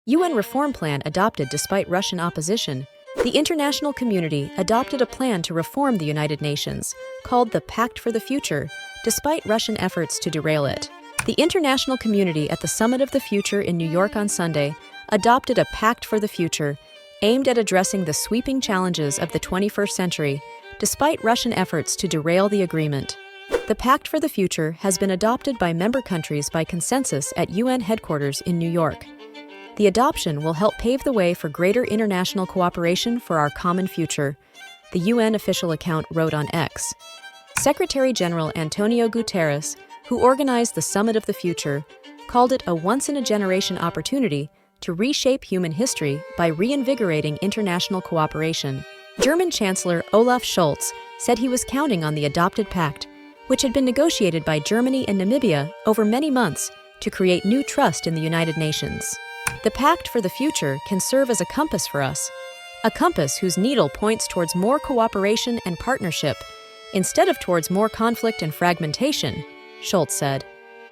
UN reform plan adopted despite Russian opposition. The international community adopted a plan to reform the United Nations, called the Pact for the Future, despite Russian efforts to derail it. The international community at the Summit of the Future in New York on Sunday adopted a Pact for the Future, aimed at addressing the sweeping challenges of the 21st century, despite Russian efforts to derail the agreement. The Pact for the Future has been adopted by member countries by consensus at UN headquarters in New York. The adoption will help pave the way for greater international cooperation for our common future, the UN official account wrote on X. Secretary-General Antonio Guterres, who organized the Summit of the Future, called it a once-in-a-generation opportunity to reshape human history by reinvigorating international cooperation. German Chancellor Olaf Scholz said he was counting on the adopted pact, which had been negotiated by Germany and Namibia over many months to create new trust in the United Nations. The Pact for the Future can serve as a compass for us, a compass whose needle points towards more cooperation and partnership, instead of towards more conflict and fragmentation, Scholz said.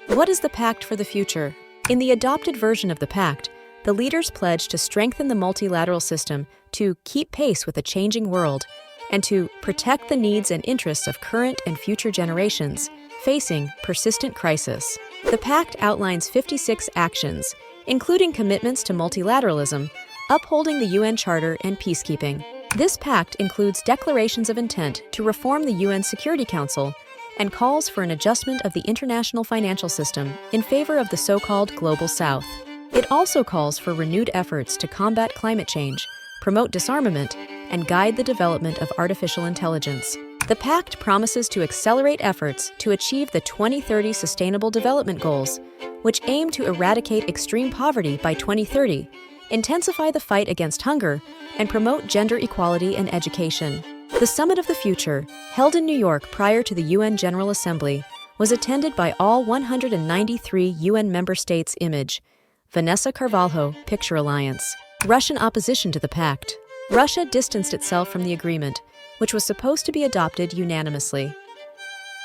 What is the Pact for the Future? In the adopted version of the pact, the leaders pledged to strengthen the multilateral system to keep pace with a changing world and to protect the needs and interests of current and future generations facing persistent crisis. The pact outlines 56 actions, including commitments to multilateralism, upholding the UN Charter, and peacekeeping. This pact includes declarations of intent to reform the UN Security Council and calls for an adjustment of the international financial system in favor of the so-called Global South. It also calls for renewed efforts to combat climate change, promote disarmament, and guide the development of artificial intelligence. The pact promises to accelerate efforts to achieve the 2030 Sustainable Development Goals, which aim to eradicate extreme poverty by 2030, intensify the fight against hunger, and promote gender equality and education. The Summit of the Future, held in New York prior to the UN General Assembly, was attended by all 193 UN member states. Image: Vanessa Carvalho, Picture Alliance. Russian opposition to the pact. Russia distanced itself from the agreement, which was supposed to be adopted unanimously.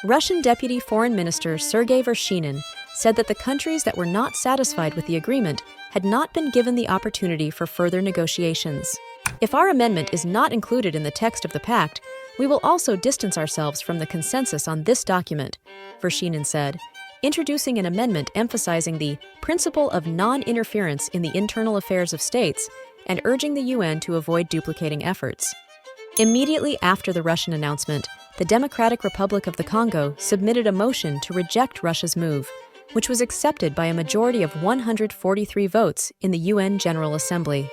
Russian Deputy Foreign Minister Sergei Vershinin said that the countries that were not satisfied with the agreement had not been given the opportunity for further negotiations. If our amendment is not included in the text of the pact, we will also distance ourselves from the consensus on this document, Vershinin said, introducing an amendment emphasizing the principle of non-interference in the internal affairs of states and urging the UN to avoid duplicating efforts. Immediately after the Russian announcement, the Democratic Republic of the Congo submitted a motion to reject Russia's move, which was accepted by a majority of 143 votes in the UN General Assembly.